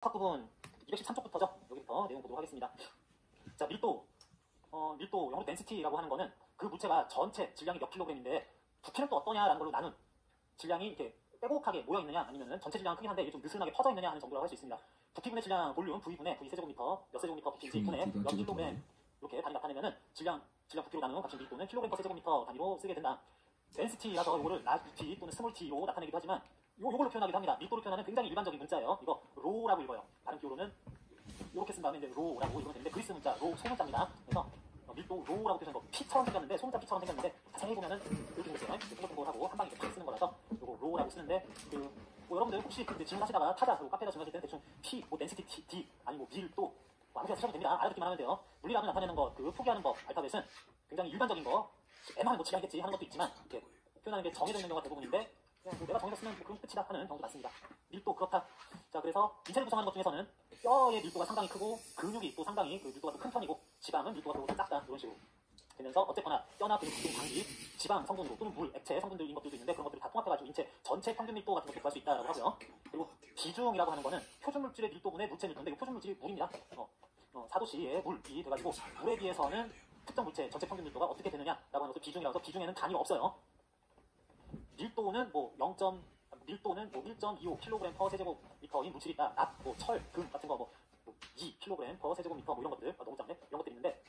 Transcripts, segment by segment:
부분 213쪽부터죠. 여기부터 내용 보도록 하겠습니다. 자, 밀도, 영어로 density라고 하는 거는 그 물체가 전체 질량이 몇 킬로그램인데 부피는 또 어떠냐라는 걸로 나눈 질량이 이렇게 빼곡하게 모여 있느냐 아니면은 전체 질량은 크긴 한데 이게 좀 느슨하게 퍼져 있느냐 하는 정도라고 할 수 있습니다. 부피분의 질량 볼륨 V분의 V 세제곱미터 몇 세제곱미터 부피인지 분의 몇 킬로그램 이렇게 단위 나타내면은 질량 부피로 나누는 값인 밀도는 킬로그램 per 세제곱미터 단위로 쓰게 된다. density라서 이거를 large t 또는 small t로 나타내기도 하지만 요걸로 표현하기도 합니다. 밀도로 표현하는 굉장히 일반적인 문자예요. 이거 로라고 읽어요. 발음 기호로는 이렇게 쓴 다음에 이제 로라고 읽으면 되는데 그리스 문자 로 소문자입니다. 그래서 밀도 로라고 표현한 거 피처럼 생겼는데 소문자 피처럼 생겼는데 자세히 보면은 이렇게 생겼어요. 동글동글하고 한 방에 팍 쓰는 거라서 요거 로라고 쓰는데 뭐 여러분들 혹시 질문하시다가 타자 카페에다 질문하실 때는 대충 P, 뭐 density D 아니 뭐 밀도 뭐 아무렇게나 쓰셔도 됩니다. 알아듣기만 하면 돼요. 물리학을 나타내는 거 그 표기하는 법 알파벳은 굉장히 일반적인 거 애매하면 뭐 질량이겠지 하는 것도 있지만 이렇게 표현하는 게 정해져 있는 경우가 대부분인데 그냥 뭐 내가 정해졌으면 뭐 그건 끝이다 하는 경우도 많습니다. 밀도 그렇다. 자 그래서 인체를 구성하는 것 중에서는 뼈의 밀도가 상당히 크고 근육이 또 상당히 그 밀도가 더 큰 편이고 지방은 밀도가 더 작다 이런 식으로 되면서 어쨌거나 뼈나 근육, 장기, 지방 성분으로 또는 물, 액체 성분들인 것들도 있는데 그런 것들을 다 통합해가지고 인체 전체 평균 밀도 같은 것도 구할 수 있다고 하고요. 그리고 비중이라고 하는 거는 표준 물질의 밀도분의 물체 밀도인데 이 표준 물질이 물입니다. 사도시의 물이 돼가지고 물에 비해서는 특정 물체 전체 평균 밀도가 어떻게 되느냐라고 하는 것을 비중이라고 해서 비중에는 단위가 없어요. 밀도는 뭐 1.25 kg per 세제곱미터인 물질이 있다. 납, 뭐 철, 금 같은 거 2 kg per 세제곱미터 뭐 이런 것들 너무 짧네 이런 것들이 있는데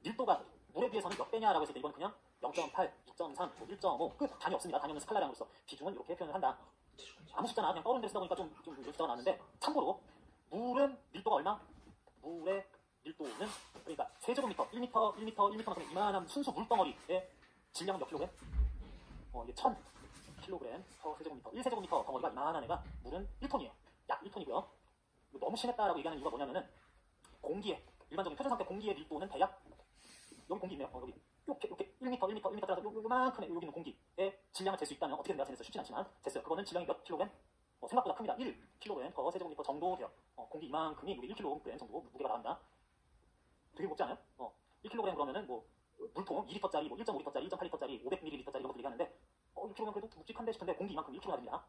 밀도가 물에 비해서는 몇 배냐라고 했을 때 이건 그냥 0.8, 2.3, 1.5 끝 단위 없습니다. 단위 없는 스칼라량으로서 비중은 이렇게 표현을 한다. 아무 숫자나 그냥 떠오르는 대로 쓰다 보니까 좀 숫자가 나왔는데 참고로 물은 밀도가 얼마? 물의 밀도는 그러니까 세제곱미터 1m만큼 이만한 순수 물덩어리의 질량은 몇 킬로그램? 이게 1000kg per 세제곱미터 1세제곱미터 덩어리가 이만한 애가 물은 1톤이에요. 약 1톤이고요. 너무 심했다라고 얘기하는 이유가 뭐냐면은 공기의 일반적인 표준상태 공기의 밀도는 대략 여기 공기 있네요. 여기 이렇게 1m 따라서 요만큼의 여기 있는 공기의 질량을 잴 수 있다면 어떻게 내가 재냈어요? 쉽진 않지만 쟀어요. 그거는 질량이 몇 킬로그램? 생각보다 큽니다. 1kg per 세제곱미터 정도 돼요. 공기 이만큼이 우리 1kg 정도 무게가 나간다. 되게 무겁지 않아요? 1kg 그러면은 뭐 물통 2리터짜리, 뭐 1.5리터짜리, 1.8리터짜리, 500ml짜리 이런 것들 얘기하는데 1kg면 그래도 묵직한데 싶은데 공기 이만큼 1kg가 됩니다.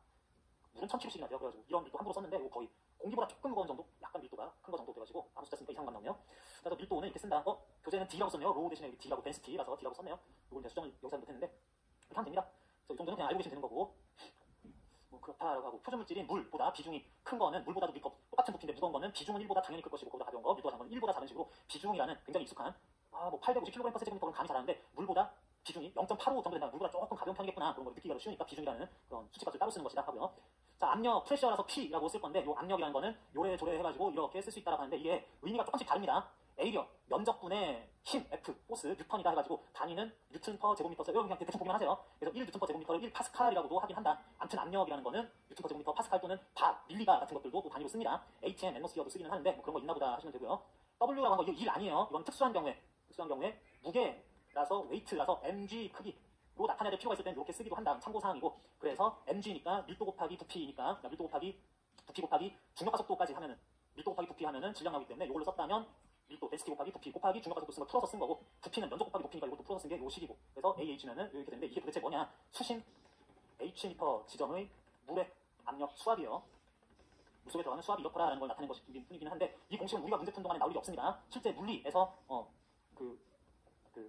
물은 1000kg씩이나 돼요. 그래가지고 이런 밀도 함부로 썼는데 거의 공기보다 조금 무거운 정도? 약간 밀도가 큰 거 정도 돼가지고 아무 숫자 쓰니까 이상한 감 나오네요. 그래서 밀도는 이렇게 쓴다. 교재는 D라고 썼네요. 로우 대신에 D라고 density라서 D라고 썼네요. 이걸 이제 수정을 여기서 못했는데 이렇게 하면 됩니다. 그래서 이 정도는 그냥 알고 계시면 되는 거고 뭐 그렇다라고 하고 표준물질인 물보다 비중이 큰 거는 물보다도 똑같은 부피인데 무거운 거는 비중은 1보다 당연히 클 것이고 그보다 가벼운 거 밀도가 작은 거는 1보다 작은 식으로 비중이라는 굉장히 익숙한 뭐 850kg per 세제곱미터는 감이 잘 하는데 물보다 비중이 0.85 정도 된다. 물보다 조금 가벼운 편이겠구나. 그런 걸 느끼기가 쉬우니까 비중이라는 그런 수치값을 따로 쓰는 것이다 하고요. 자, 압력, 프레셔라서 P라고 쓸 건데 이 압력이라는 거는 요래조래 해가지고 이렇게 쓸 수 있다라고 하는데 이게 의미가 조금씩 다릅니다. A력, 면적분의 힘, F, 포스, 뉴턴이다 해가지고 단위는 뉴턴 per 제곱미터 여러분 그냥 대충 보기만 하세요. 그래서 1 뉴턴 per 제곱미터를 1 파스칼이라고도 하긴 한다. 아무튼 압력이라는 거는 뉴턴 per 제곱미터, 파스칼 또는 바, 밀리바 같은 것들도 또 단위로 씁니다. atm, atmosphere도 쓰기는 하는데 뭐 그런 거 있나 보다 하시면 되고요. W라고 하는 거 이거 1 아니에요. 이건 특수한 경우에 무게라서 웨이트라서 mg 크기로 나타내야 될 필요가 있을 때는 이렇게 쓰기도 한다. 참고사항이고 그래서 mg니까 밀도 곱하기 부피니까 밀도 곱하기 부피 곱하기 중력가속도까지 하면은 밀도 곱하기 부피 하면은 질량 나오기 때문에 이걸로 썼다면 밀도 density 곱하기 부피 곱하기 중력가속도 쓴 걸 풀어서 쓴 거고 부피는 면적 곱하기 높이니까 이것도 풀어서 쓴 게 요 식이고 그래서 AH면은 이렇게 되는데 이게 도대체 뭐냐 수심 Hm 지점의 물의 압력 수압이에요. 물속에 들어가는 수압이 이렇더라라는 걸 나타낸 것이긴 뿐이긴 한데 이 공식은 우리가 문제 푸는 동안에 나올 일이 없습니다. 실제 물리에서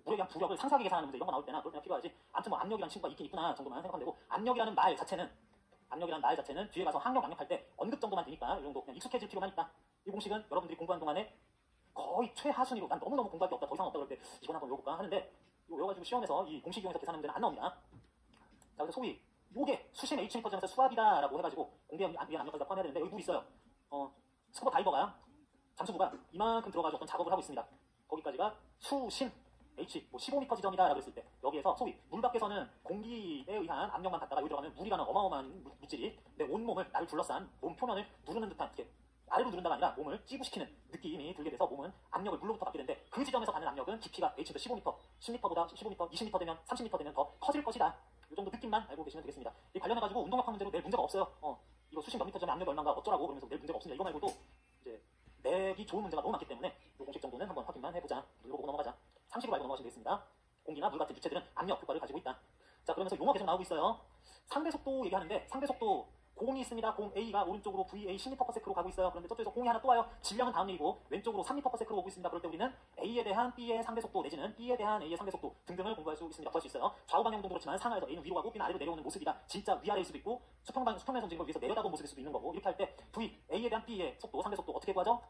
물에 대한 부력을 상세하게 계산하는 문제 이런 거 나올 때나 그럴 때나 필요하지. 아무튼 뭐 압력이라는 친구가 있긴 있구나 정도만 생각하면 되고 압력이라는 말 자체는 뒤에 가서 항력 양력할 때 언급 정도만 되니까 이 정도 그냥 익숙해질 필요만 있다. 이 공식은 여러분들이 공부하는 동안에 거의 최하순위로 난 너무너무 공부할 게 없다 더 이상 없다 그럴 때 이건 한번 외워볼까 하는데 이거 외워가지고 시험에서 이 공식 이용해서 계산하는 문제는 안 나옵니다. 자 그래서 소위 요게 수심 Hm/점에서 수압이다라고 해가지고 공기의 위한 압력까지 포함해야 되는데 여기 물 있어요. 스쿠버 다이버가 잠수부가 이만큼 들어가서 어떤 작업을 하고 있습니다. 거기까지가 수심 H 15m 지점이다라고 했을 때 여기에서 소위 물 밖에서는 공기에 의한 압력만 갖다가 여기 들어가면 물이라는 어마어마한 물질이 내 온몸을 나를 둘러싼 몸 표면을 누르는 듯한 이렇게 아래로 누른다가 아니라 몸을 찌부시키는 느낌이 들게 돼서 몸은 압력을 물로부터 받게 되는데 그 지점에서 받는 압력은 깊이가 H도 15m, 10m보다 15m, 20m 되면 30m 되면 더 커질 것이다. 이 정도 느낌만 알고 계시면 되겠습니다. 이 관련해가지고 운동학학 문제로 낼 문제가 없어요. 이거 수심 몇 미터 점에 압력이 얼마인가 어쩌라고 그러면서 낼 문제가 없습니다. 이거 말고도 이제 내기 좋은 문제가 너무 많기 때문에 이 공식 정도는 한번 확인만 해보자. 읽어보고 넘어가자. 상식으로 알고 넘어가시면 되겠습니다. 공기나 물 같은 유체들은 압력 효과를 가지고 있다. 자 그러면서 용어 계속 나오고 있어요. 상대속도 얘기하는데 상대속도 공이 있습니다. 공 A가 오른쪽으로 VA 10m/s로 가고 있어요. 그런데 저쪽에서 공이 하나 또 와요. 질량은 다음 얘기고 왼쪽으로 3m/s로 오고 있습니다. 그럴 때 우리는 A에 대한 B의 상대 속도 내지는 B에 대한 A의 상대 속도 등등을 공부할 수 있습니다. 구할 수 있어요. 좌우 방향도 그렇지만 상하에서 A는 위로 가고 B는 아래로 내려오는 모습이다. 진짜 위아래일 수도 있고 수평면에서 움직이는 걸 위해서 내려다본 모습일 수도 있는 거고 이렇게 할 때 V, A에 대한 B의 속도, 상대 속도 어떻게 구하죠?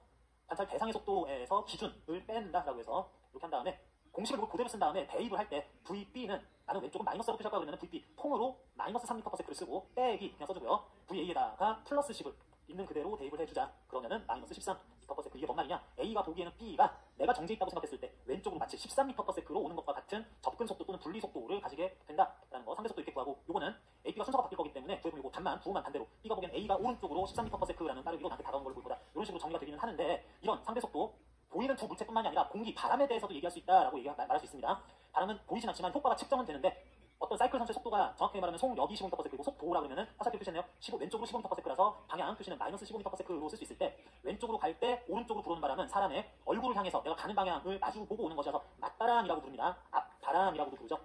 관찰 대상의 속도에서 기준을 뺀다라고 해서 이렇게 한 다음에 공식을 그대로 쓴 다음에 대입을 할 때 VB는 나는 왼쪽은 마이너스로 표시할 거야 그러면 VB 통으로 마이너스 3m/s를 쓰고 빼기 그냥 써주고요. VA에다가 플러스 10을 있는 그대로 대입을 해주자. 그러면은 마이너스 13m/s. 이게 뭔 말이냐? A가 보기에는 B가 내가 정지해 있다고 생각했을 때 왼쪽으로 마치 13m/s로 오는 것과 같은 접근 속도 또는 분리 속도를 가지게 된다라는 거. 상대 속도 이렇게 구하고 요거는 A, B가 순서가 바뀔 거기 때문에 구해보면 요거 단만 부호만 반대로 B가 보기엔 A가 오른쪽으로 13m/s라는 빠르기로 나한테 다가온 걸 볼 거다. 이런 식으로 정리가 되기는 하는데 이런 상대 속도 보이는 두 물체뿐만이 아니라 공기, 바람에 대해서도 얘기할 수 있다라고 말할 수 있습니다. 바람은 보이진 않지만 효과가 측정은 되는데 어떤 사이클 선수의 속도가 정확하게 말하면 송력이 15m/s이고 속도라 그러면은 화살표 표시했네요. 왼쪽으로 15m/s라서 방향 표시는 마이너스 15m/s로 쓸 수 있을 때 왼쪽으로 갈 때 오른쪽으로 불어오는 바람은 사람의 얼굴을 향해서 내가 가는 방향을 마주 보고 오는 것이어서 맞바람이라고 부릅니다. 앞바람이라고도 부르죠.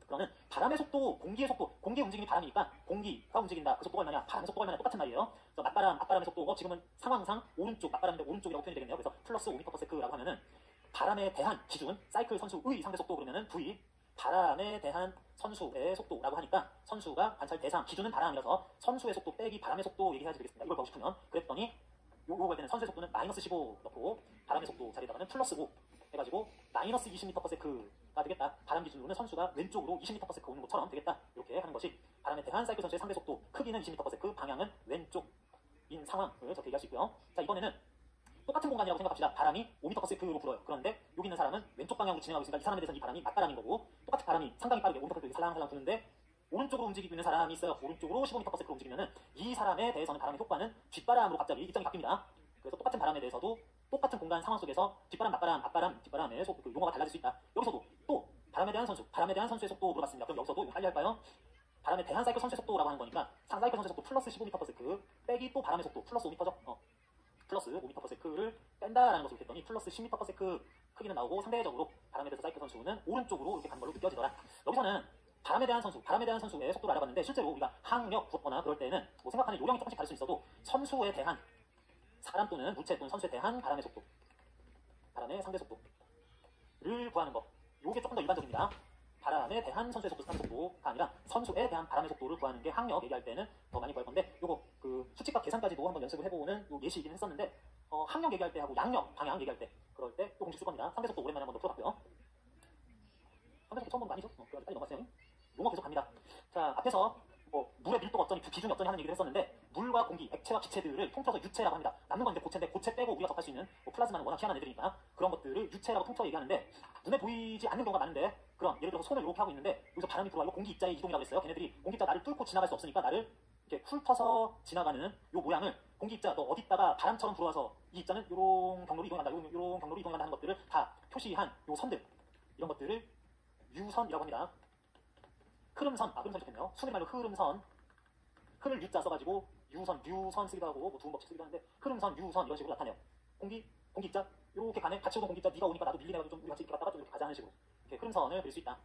그러면 바람의 속도, 공기의 속도, 공기의 움직임이 바람이니까 공기가 움직인다. 그 속도가 얼마냐? 바람의 속도가 얼마냐? 똑같은 말이에요. 그래서 맞바람, 앞바람의 속도, 지금은 상황상 오른쪽, 맞바람인데 오른쪽이라고 표현이 되겠네요. 그래서 플러스 5m/s라고 하면은 바람에 대한 기준, 사이클 선수의 상대 속도 그러면은 V, 바람에 대한 선수의 속도라고 하니까 선수가 관찰 대상, 기준은 바람이라서 선수의 속도 빼기 바람의 속도 얘기해야지 되겠습니다. 이걸 보고 싶으면 그랬더니 요거 할 때는 선수의 속도는 마이너스 15 넣고 바람의 속도 자리에다가는 플러스 5 해가지고 마이너스 20m/s가 되겠다. 바람 기준으로는 선수가 왼쪽으로 20m/s 오는 것처럼 되겠다. 이렇게 하는 것이 바람에 대한 사이클 선수의 상대 속도, 크기는 20m/s, 방향은 왼쪽인 상황을 저렇게 얘기할 수 있고요. 자, 이번에는 똑같은 공간이라고 생각합시다. 바람이 5m/s로 불어요. 그런데 여기 있는 사람은 왼쪽 방향으로 진행하고 있으니까 이 사람에 대해서는 이 바람이 맞바람인 거고 똑같이 바람이 상당히 빠르게 5m/s 살랑살랑 부는데 오른쪽으로 움직이고 있는 사람이 있어요. 오른쪽으로 15m/s로 움직이면은 이 사람에 대해서는 바람의 효과는 뒷바람으로 갑자기 입장이 바뀝니다. 그래서 똑같은 바람에 대해서도 똑같은 공간 상황 속에서 뒷바람, 맞바람, 앞바람, 뒷바람의 그 용어가 달라질 수 있다. 여기서도 또 바람에 대한 선수, 바람에 대한 선수의 속도 물어봤습니다. 그럼 여기서도 빨리 할까요? 바람에 대한 사이클 선수의 속도라고 하는 거니까 사이클 선수의 속도 플러스 15m/s 빼기 또 바람의 속도 플러스 5m죠. 플러스 5m/s를 뺀다라는 것을 했더니 플러스 10m/s 크기는 나오고 상대적으로 바람에 대해서 사이클 선수는 오른쪽으로 이렇게 간 걸로 느껴지더라. 여기서는 바람에 대한 선수의 속도를 알아봤는데 실제로 우리가 항력 부었거나 그럴 때는 뭐 생각하는 요령이 조금씩 다를 수 있어도 선수에 대한 사람 또는 물체 또는 선수에 대한 바람의 속도, 바람의 상대 속도를 구하는 거. 요게 조금 더 일반적입니다. 바람에 대한 선수의 속도, 상대 속도가 아니라 선수에 대한 바람의 속도를 구하는 게 항력 얘기할 때는 더 많이 구할 건데 요거 그 수칙과 계산까지도 한번 연습을 해보는 요 예시이긴 했었는데 항력 얘기할 때 하고 양력, 방향 얘기할 때 그럴 때 또 공식 쓸 겁니다. 상대 속도 오랜만에 한번 더 풀어봤고요. 상대 속도 처음 본 거 아니죠? 그래서 빨리 넘어갔어요. 용어 계속 갑니다. 자, 앞에서 물의 밀도가 어쩌니, 기준이 어쩌니 하는 얘기를 했었는데 물과 공기, 액체와 기체들을 통틀어서 유체라고 합니다. 남는 건 이제 고체인데 고체 빼고 우리가 접할 수 있는 플라즈마는 워낙 희한한 애들이니까 그런 것들을 유체라고 통틀어 얘기하는데 눈에 보이지 않는 경우가 많은데 그럼 예를 들어서 손을 이렇게 하고 있는데 여기서 바람이 들어와 이거 공기 입자의 이동이라고 했어요. 걔네들이 공기 입자 나를 뚫고 지나갈 수 없으니까 나를 이렇게 훑어서 지나가는 요 모양을 공기 입자 너 어디다가 바람처럼 들어와서 이 입자는 요런 경로로 이동한다, 요런 경로로 이동한다 하는 것들을 다 표시한 요 선들, 이런 것들을 유선이라고 합니다. 흐름선, 흐름선 좋겠네요. 순위 말로 흐름선, 흐를 유자 써가지고 유선 쓰기도 하고 뭐 두음 법칙 쓰기도 하는데 흐름선, 유선 이런 식으로 나타내요. 공기 입자 이렇게 가네. 같이 오던 공기 입자 네가 오니까 나도 밀리네가지고 좀 우리 같이 이렇게 갔다가 좀 이렇게 가자 하는 식으로 이렇게 흐름선을 그릴 수 있다.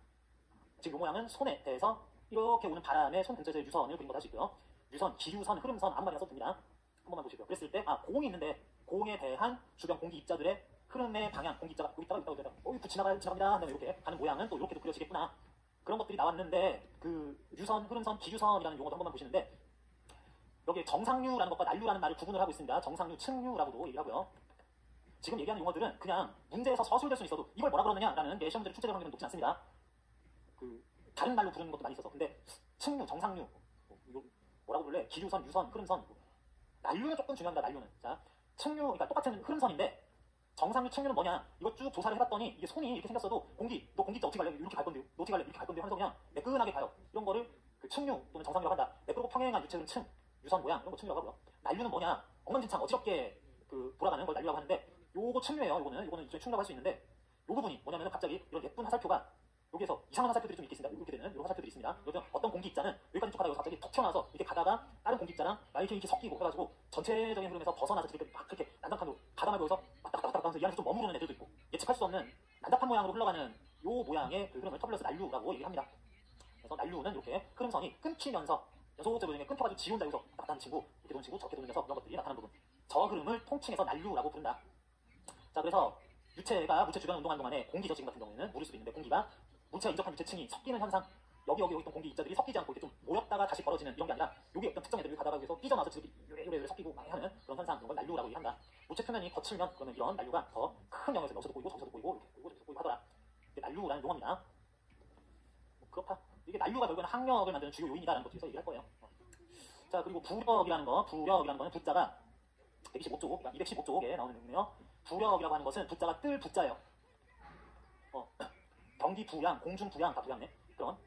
지금 이 모양은 손에 대해서 이렇게 오는 바람의 손 근처에서 유선을 그린 거 할 수 있고요. 유선, 기유선, 흐름선 아무 말이나 써도 됩니다. 한 번만 보시고요. 그랬을 때 공이 있는데 공에 대한 주변 공기 입자들의 흐름의 방향, 공기 입자가 여기 있다가 지나갑니다 한 다음에 이렇게 가는 모양은 또 이렇게도 그려지겠구나. 그런 것들이 나왔는데 그 유선, 흐름선, 기유선이라는 용어도 한 번만 보시는데 여기에 정상류라는 것과 난류라는 말을 구분을 하고 있습니다. 정상류, 측류라고도 얘기하고요. 지금 얘기하는 용어들은 그냥 문제에서 서술될 수는 있어도 이걸 뭐라 그러느냐라는 게 시험 문제로 출제될 확률은 높지 않습니다. 그 다른 말로 부르는 것도 많이 있어서. 근데 측류, 정상류, 뭐라고 부를래? 기유선, 유선, 흐름선. 난류는 조금 중요합니다. 난류는. 자, 측류, 그러니까 똑같은 흐름선인데 정상류, 측류는 뭐냐? 이거 쭉 조사를 해봤더니 이게 손이 이렇게 생겼어도 너 공기자 어떻게 갈래? 이렇게 갈 건데요. 너 어떻게 갈래? 이렇게 갈 건데요. 하면서 그냥 매끈하게 가요. 이런 거를 그 측류 또는 정상류라고 한다. 매끄럽고 평행한 유체는 층, 유선 모양 이런 거 측류라고 하고요. 난류는 뭐냐? 엉망진창 어지럽게 돌아가는 걸 난류라고 하는데 요거 측류예요. 요거는 일종의 측류라고 할 수 있는데 요 부분이 뭐냐면 갑자기 이런 예쁜 화살표가 여기에서 이상한 화살표들이 좀 이렇게 있습니다. 이렇게 되는 이런 화살표들이 있습니다. 요즘 어떤 공기 입자는 여기까지 쭉 가다가 여기서 갑자기 턱 튀어나와서 이렇게 가다가 다른 공기 입자랑 이렇게 섞이고 해가지고 전체적인 흐름에서 벗어나서 이렇게 막 그렇게 난답한으로 가다가 여기서 왔다 갔다 하면서 이 안에서 좀 머무르는 애들도 있고 예측할 수 없는 난답한 모양으로 흘러가는 요 모양의 그 흐름을 터뷸런스 난류라고 얘기합니다. 그래서 난류는 이렇게 흐름선이 끊기면서 연소적으로 끊겨가지고 지 혼자 여기서 왔다 친구, 이렇게 도는 친구, 저렇게 도는 녀석, 이런 것들이 나타나는 부분. 저 흐름을 통칭해서 난류라고 부른다. 자, 그래서 유체가 물체 주변을 운동하는 동안에 공기죠. 지금 같은 경우에는 물일 수도 있는데 공기가 물체가 인접한 유체층이 섞이는 현상, 여기 있던 공기 입자들이 섞이지 않고 이렇게 좀 모였다가 다시 벌어지는 이런 게 아니라 여기 어떤 특정 애들이 가다가 위해서 삐져나와서 지금 요래 섞이고 많이 하는 그런 현상, 이런 걸 난류라고 얘기한다. 물체 표면이 거칠면 그러면 이런 난류가 더 큰 영역에서 여기서도 보이고 저기서도 보이고 이렇게 보이고 저기서도 보이고 하더라. 이게 난류라는 용어입니다. 그렇다. 이게 난류가 결국에는 항력을 만드는 주요 요인이다라는 것도 여기서 얘기할 거예요. 자, 그리고 부력이라는 거는 부자가 125쪽, 215쪽에 나오는 내용이네요. 부력이라고 하는 것은 부자가 뜰 부자예요. 경기 부양, 공중 부양, 다 부양네. 그런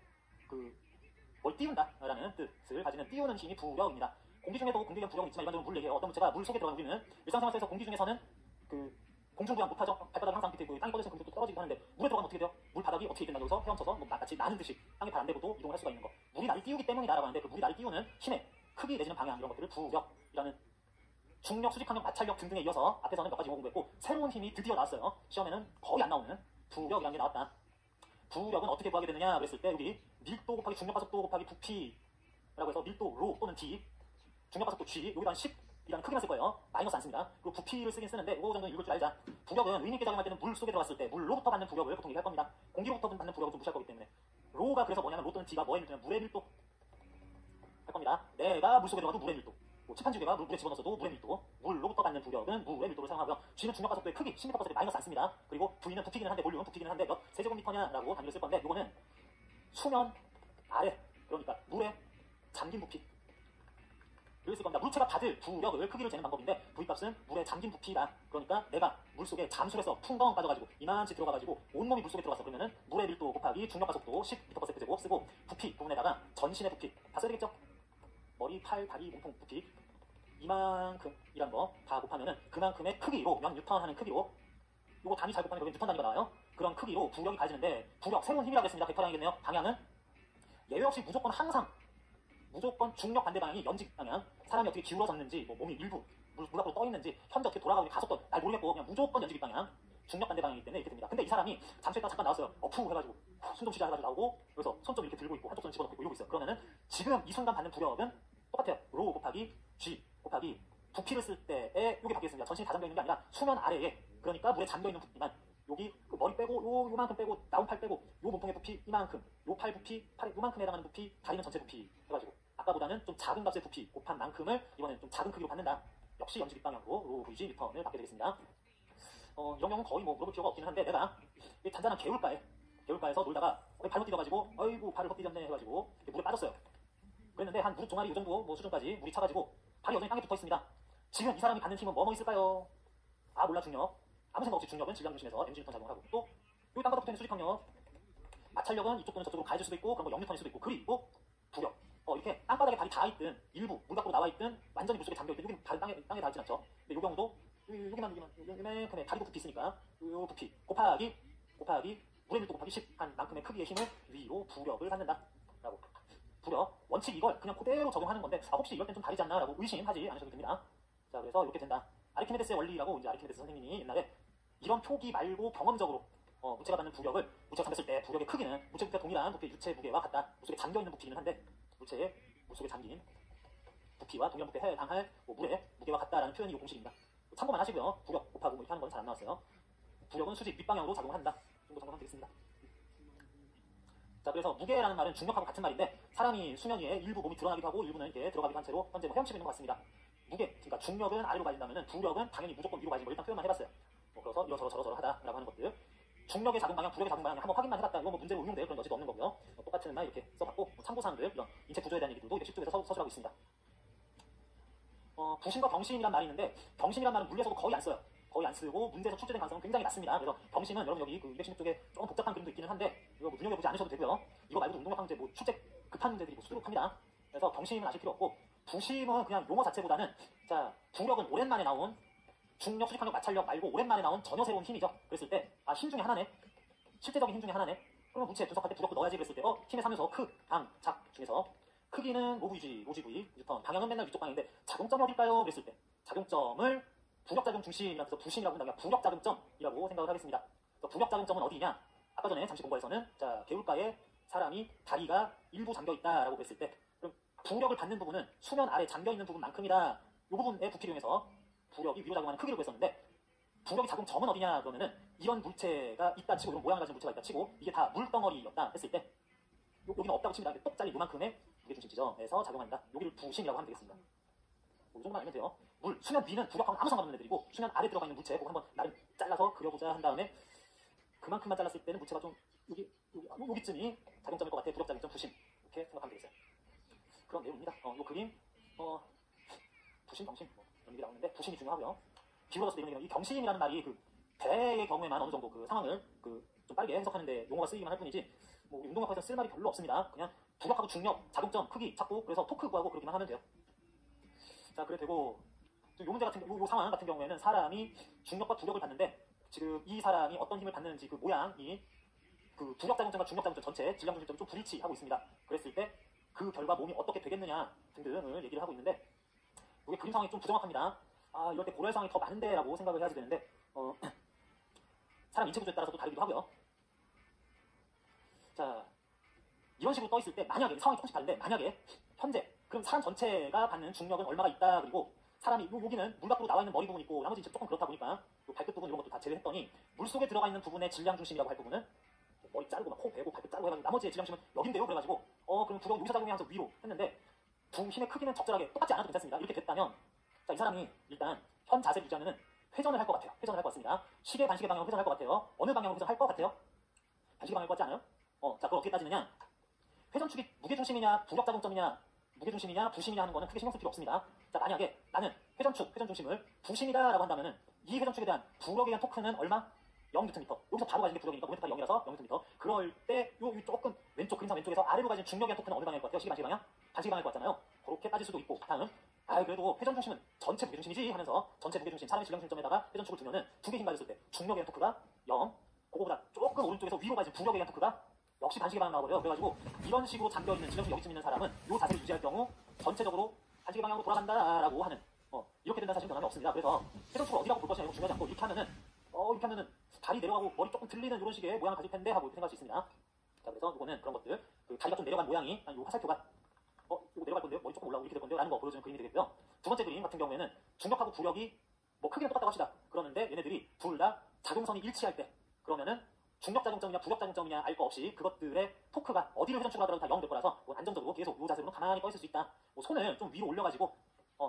뭘 띄운다라는 뜻을 가지는 띄우는 힘이 부력입니다. 공기 중에도 공기의 부력은 있지만 일반적으로 물 얘기해요. 어떤 물체가 물 속에 들어가는 우리는 일상생활 속에서 공기 중에서는 공중 부양 못하죠. 발바닥 항상 밑에 땅이 꺼져서 금속도 떨어지기도 하는데 물에 들어가면 어떻게 돼요? 물 바닥이 어떻게 된다고 해서 헤엄쳐서 마치 나는 듯이 땅에 발 안 대고도 이동을 할 수가 있는 거. 물이 나를 띄우기 때문이다라고 하는데 그 물이 나를 띄우는 힘의 크기 내지는 방향 이런 것들을 부력이라는 중력, 수직항력, 마찰력 등등에 이어서 앞에서는 몇 가지 용어 공부했고 새로운 힘이 드디어 나왔어요. 시험에는 거의 안 나오는 부력이라는 게 나왔다. 부력은 어떻게 구하게 되느냐 그랬을 때 여기 밀도 곱하기 중력가속도 곱하기 부피라고 해서 밀도 로 또는 d, 중력가속도 g, 여기다 10이라는 크기만 쓸 거예요. 마이너스 안 씁니다. 그리고 부피를 쓰긴 쓰는데 이거 정도는 읽을 줄 알자. 부력은 의미 있게 작용할 때는 물 속에 들어갔을 때 물로부터 받는 부력을 보통 얘기할 겁니다. 공기로부터 받는 부력은 좀 무시할 거기 때문에 로가 그래서 뭐냐면 로 또는 d가 뭐의 밀도냐 물의 밀도 할 겁니다. 내가 물 속에 들어가도 물의 밀도, 칩한주개가 물에 집어넣어도 물의 밀도, 물로부터 받는 부력은 물의 밀도를 사용하고요. G는 중력가속도의 크기, 10m/s 마이너스 안 씁니다. 그리고 V는 부피기는 한데 볼륨은 부피기는 한데 몇 세제곱미터냐라고 단위를 쓸 건데 이거는 수면 아래, 그러니까 물에 잠긴 부피를 쓸 겁니다. 물체가 받을 부력을 크기를 재는 방법인데 V값은 물에 잠긴 부피다. 그러니까 내가 물속에 잠수해서 풍덩 빠져가지고 이만치 들어가가지고 온몸이 물속에 들어갔어. 그러면은 물의 밀도 곱하기 중력가속도 10m/s 쓰고 부피 부분에다가 전신의 부피 다 써야 되겠죠? 머리, 팔, 다리, 몸통 부피 이만큼이란 거 다 곱하면은 그만큼의 크기로 몇 뉴턴 하는 크기로 요거 단위 잘 곱하면 여기 뉴턴 단위가 나와요. 그런 크기로 부력이 가해지는데 부력 새로운 힘이라고 했습니다. 벡터량이겠네요. 방향은 예외 없이 무조건 중력 반대 방향이 연직 방향. 사람이 어떻게 기울어졌는지 뭐 몸이 일부 물 밖으로 떠 있는지 현재 어떻게 돌아가고 가속도 날 모르겠고 그냥 무조건 연직 방향. 중력 반대 방향이기 때문에 이렇게 됩니다. 근데 이 사람이 잠수했다 잠깐 나왔어요. 어프 해가지고 숨 좀 쉬자 해가지고 나오고 여기서 손 좀 이렇게 들고 있고 한쪽 손 집어넣고 있고 이러고 있어요. 그러면은 지금 이 순간 받는 부력은 똑같아요. 로 곱하기 g 곱하기 부피를 쓸 때에 요게 바뀌겠습니다. 전신이 다 잠겨 있는 게 아니라 수면 아래에, 그러니까 물에 잠겨 있는 부피만 여기 머리 빼고 요만큼 빼고 나온 팔 빼고 요 몸통의 부피 이만큼, 요 팔 부피 팔에 요만큼에 해당하는 부피, 다리는 전체 부피 해가지고 아까보다는 좀 작은 값의 부피 곱한 만큼을 이번에는 좀 작은 크기로 받는다. 역시 연직 방향으로 로 vg 뉴턴을 받게 되겠습니다. 이런 경우는 거의 뭐 물어볼 필요가 없기는 한데 내가 이 잔잔한 개울가에서 놀다가 발로 뛰어가지고 어이구 발을 헛디뎠네 해가지고 물에 빠졌어요. 그랬는데 한 무릎 종아리 이 정도 뭐 수준까지 물이 차가지고 발이 여전히 땅에 붙어 있습니다. 지금 이 사람이 받는 힘은 뭐뭐 있을까요? 아 몰라. 중력. 아무 생각 없이 중력은 질량 중심에서 mg 뉴턴 작용을 하고 또 여기 땅바닥 붙어 있는 수직항력, 마찰력은 이쪽 또는 저쪽으로 가해질 수도 있고 그런 거 0뉴턴일 수도 있고 그리고 부력. 이렇게 땅바닥에 발이 닿아 있든 일부 물 밖으로 나와 있든 완전히 물속에 잠겨 있든 여기는 발이 땅에 닿아 있진 않죠. 근데 요 경우도 여기만 이만큼의 다리도 부피 있으니까 요 부피 곱하기 물의 밀도 곱하기 10 한 만큼의 크기의 힘을 위로 부력을 받는다. 라고. 부력 원칙 이걸 그냥 그대로 적용하는 건데 혹시 이럴 땐 좀 다르지 않나 라고 의심하지 않으셔도 됩니다. 자, 그래서 이렇게 된다. 아르키메데스의 원리라고 이제 아르키메데스 선생님이 옛날에 이런 표기 말고 경험적으로 물체가 받는 부력을 물체가 잠겼을 때 부력의 크기는 물체 부피와 동일한 부피의 유체 무게와 같다. 물속에 잠겨있는 부피이긴 한데 물속에 잠긴 부피와 동일한 부피에 해당할 물의 무게와 같다라는 표현이 이 공식입니다. 참고만 하시고요. 부력 곱하고 이렇게 하는 건 잘 안 나왔어요. 부력은 수직 윗방향으로 작용한다. 정도 참고하면 되겠습니다. 자, 그래서 무게라는 말은 중력하고 같은 말인데 사람이 수면 위에 일부 몸이 드러나기도 하고 일부는 이렇게 들어가기도 한 채로 현재 헤엄치고 있는 것 같습니다. 무게, 그러니까 중력은 아래로 가진다면 부력은 당연히 무조건 위로 가진 거 일단 표현만 해봤어요. 그래서 이러저러 하다라고 하는 것들. 중력의 작용 방향, 부력의 작용 방향 한번 확인만 해봤다. 이거 뭐 문제로 응용될 그런 여지도 없는 거고요. 똑같은 말 이렇게 써봤고 참고사항들, 이런 인체 구조에 대한 얘기들도 210쪽에서 서술하고 있습니다. 부심과 경심이란 말이 있는데 경심이란 말은 물리에서도 거의 안 써요. 거의 안 쓰고 문제에서 출제된 가능성은 굉장히 낮습니다. 그래서 경심은 여러분 여기 216쪽에 조금 복잡한 그림도 있기는 한데 이거 뭐 눈여겨보지 않으셔도 되고요. 이거 말고도 운동력 항제 뭐 출제 급한 문제들이 뭐 수두룩합니다. 그래서 경심은 아실 필요 없고 부심은 그냥 용어 자체보다는 자 부력은 오랜만에 나온 중력, 수직항력, 마찰력 말고 오랜만에 나온 전혀 새로운 힘이죠. 그랬을 때 힘 중에 하나네. 실제적인 힘 중에 하나네. 그러면 물체 분석할 때 부력도 넣어야지 그랬을 때 힘의 사면서 크, 방, 작 중에서 크기는 로Vg, 뉴턴, 방향은 맨날 위쪽 방향인데 작용점이 어딜까요? 그랬을 때 작용점을 부력작용 중심이라고 해서 부심이라고 한다면 부력작용점이라고 생각을 하겠습니다. 부력작용점은 어디냐? 아까 전에 잠시 공부에서는 자 개울가에 사람이 다리가 일부 잠겨있다라고 그랬을 때 그럼 부력을 받는 부분은 수면 아래 잠겨있는 부분만큼이다. 이 부분의 부피를 이용해서 부력이 위로 작용하는 크기를 구했었는데, 부력이 작용 점은 어디냐 그러면은 이런 물체가 있다 치고, 이런 모양을 가진 물체가 있다 치고, 이게 다 물덩어리였다 했을 때, 여기는 없다고 칩니다. 똑 잘린 요만큼의 무게중심 지점에서 작용한다. 여기를 부심이라고 하면 되겠습니다. 이 정도만 알면 돼요. 수면 위는 부력하고 아무 상관없는 애들이고, 수면 아래 들어가 있는 물체, 그거 한번 나름 잘라서 그려보자 한 다음에, 그만큼만 잘랐을 때는 물체가 좀 여기쯤이 작용점일 것 같아. 부력 작용점 부심, 이렇게 생각하면 되겠어요. 그런 내용입니다. 이 그림, 부심, 경심 이런 얘기 나오는데, 부심이 중요하고요. 기울어졌을 때 이런 이 경심이라는 말이 그 배의 경우에만 어느 정도 그 상황을 좀 빠르게 해석하는데 용어가 쓰이기만 할 뿐이지, 뭐 운동학에서 쓸 말이 별로 없습니다. 그냥 부력하고 중력, 작용점, 크기 찾고, 그래서 토크 구하고 그러기만 하면 돼요. 자, 그래 되고, 요 문제 같은 요 상황 같은 경우에는 사람이 중력과 부력을 받는데, 지금 이 사람이 어떤 힘을 받는지 그 모양이 그 부력 작용점과 중력 작용점 전체 질량 중심점이 좀 불일치하고 있습니다. 그랬을 때 그 결과 몸이 어떻게 되겠느냐 등등을 얘기를 하고 있는데, 이게 그림 상황이 좀 부정확합니다. 이럴 때 고려할 상황이 더 많은데 라고 생각을 해야지 되는데, 사람 인체 구조에 따라서도 다르기도 하고요. 자, 이런 식으로 떠 있을 때, 만약에 상황이 조금씩 다른데, 만약에 현재 그럼 사람 전체가 받는 중력은 얼마가 있다, 그리고 사람이 여기는 물 밖으로 나와 있는 머리 부분 있고, 나머지 조금 그렇다 보니까 요 발끝 부분 이런 것도 다 제외했더니, 물 속에 들어가 있는 부분의 질량 중심이라고 할 부분은 머리 자르고 막 코 베고 발끝 자르고 해가지고 나머지의 질량 중심은 여긴데요. 그래가지고 그럼 부력 여기서 작용이 항상 위로 했는데, 두 힘의 크기는 적절하게 똑같지 않아도 괜찮습니다. 이렇게 됐다면, 자, 이 사람이 일단 현 자세를 유지하면 회전을 할 것 같아요. 회전을 할 것 같습니다. 시계 반시계 방향으로 회전할 것 같아요. 어느 방향으로 회전할 것 같아요? 반시계 방향일 것 같지 않아요? 자, 그걸 어떻게 따지느냐? 회전축이 무게중심이냐 부력 작용점이냐 무게중심이냐 부심이냐 하는 거는 크게 신경 쓸 필요 없습니다. 자, 만약에 나는 회전중심을 부심이다라고 한다면은 이 회전축에 대한 부력에 대한 토크는 얼마? 0Nm. 여기서 바로 가진 게 부력이니까 모멘트가 0이라서 0Nm. 그럴 때 요 조금 왼쪽 그림상 왼쪽에서 아래로 가진 중력의 토크는 어느 방향일 것 같아요? 시계 반시계 방향? 반시계 방향일 것 같잖아요. 그렇게 따질 수도 있고. 다음, 그래도 회전중심은 전체 무게중심이지 하면서 전체 무게중심, 사람의 질량중심점에다가 회전축을 두면은 두 개 힘 가졌을 때 중력의 토크가 0, 그거보다 조금 오른쪽에서 위로 가진 부력에 대한 토크가 역시 반시계 방향 나와버려요. 그래가지고 이런 식으로 잠겨있는 질량중 여기쯤 있는 사람은 이 자세를 유지할 경우 전체적으로 반시계 방향으로 돌아간다라고 하는, 이렇게 된다는 사실 변함이 없습니다. 그래서 회전축을 어디라고 볼 것이냐 이거 중요하지 않고, 이렇게 하면은 다리 내려가고 머리 조금 들리는 이런 식의 모양을 가질 텐데 하고 생각할 수 있습니다. 자, 그래서 이거는 그런 것들, 그 다리가 좀 내려간 모양이, 요 화살표가 이거 내려갈 건데요, 머리 조금 올라오고 이렇게 될 건데요 라는 거 보여주는 그림이 되겠고요. 두 번째 그림 같은 경우에는 중력하고 부력이 뭐 크기는 똑같다고 합시다. 그러는데 얘네들이 둘 다 작용선이 일치할 때, 그러면은 중력 작용점이냐 부력 작용점이냐 알 거 없이 그것들의 토크가 어디를 회전축을 하더라도 다 0 될 거라서 안정적으로 계속 이 자세로 가만히 떠 있을 수 있다. 뭐 손을 좀 위로 올려가지고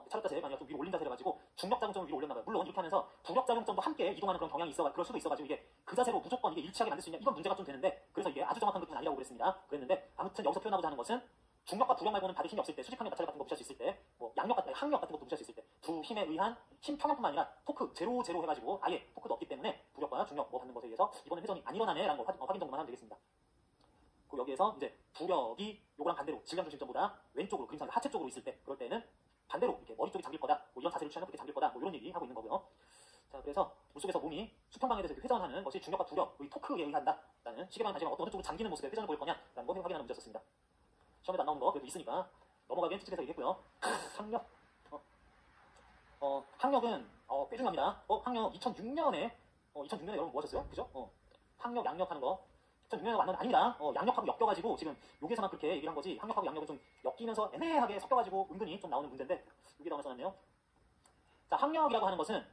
차렸다 제가 아니라 좀 위로 올린 자세를 가지고 중력 작용점을 위로 올렸나봐요. 물론 이렇게 하면서 부력 작용점도 함께 이동하는 그런 경향이 그럴 수도 있어가지고 이게 그 자세로 무조건 이게 일치하게 만들 수 있냐, 이건 문제가 좀 되는데, 그래서 이게 아주 정확한 것은 아니라고 그랬는데 아무튼 여기서 표현하고자 하는 것은 중력과 부력 말고는 받을 힘이 없을 때, 수직항력 마찰 같은 거 무시할 수 있을 때, 뭐 항력 같은 것도 무시할 수 있을 때, 두 힘에 의한 힘 평형뿐만 아니라 토크 제로 해가지고 아예 토크도 없기 때문에 부력과 중력 뭐 받는 것에 의해서 이번에 회전이 안 일어나네라는 걸 확인 정도만 하면 되겠습니다. 그 여기에서 이제 부력이 요거랑 반대로 질량 중심점보다 왼쪽으로 그림상 하체 쪽으로 있을 때, 그럴 때는 반대로 이렇게 머리 쪽이 잠길 거다, 뭐 이런 자세를 취하면 그렇게 잠길 거다, 뭐 이런 얘기 하고 있는 거고요. 자, 그래서 물속에서 몸이 수평방에 대해서 회전하는 것이 중력과 부력의 토크에 의한다라는, 시계방 반시계방 어느 쪽으로 잠기는 모습에 회전을 보일 거냐라는 거 확인하는 문제였습니다. 시험에도 안 나오는 거 그래도 있으니까 넘어가기엔 찝찝해서 얘기했고요. 항력, 항력은 꽤 중요합니다. 항력 2006년에 여러분 뭐 하셨어요? 그죠? 항력 양력하는 거 2006년에 완전 아닙니다. 양력하고 엮여가지고 지금 여기에서만 그렇게 얘기를 한 거지, 항력하고 양력은 좀 엮이면서 애매하게 섞여가지고 은근히 좀 나오는 문제인데, 여기다 하나 써놨네요. 자, 항력이라고 하는 것은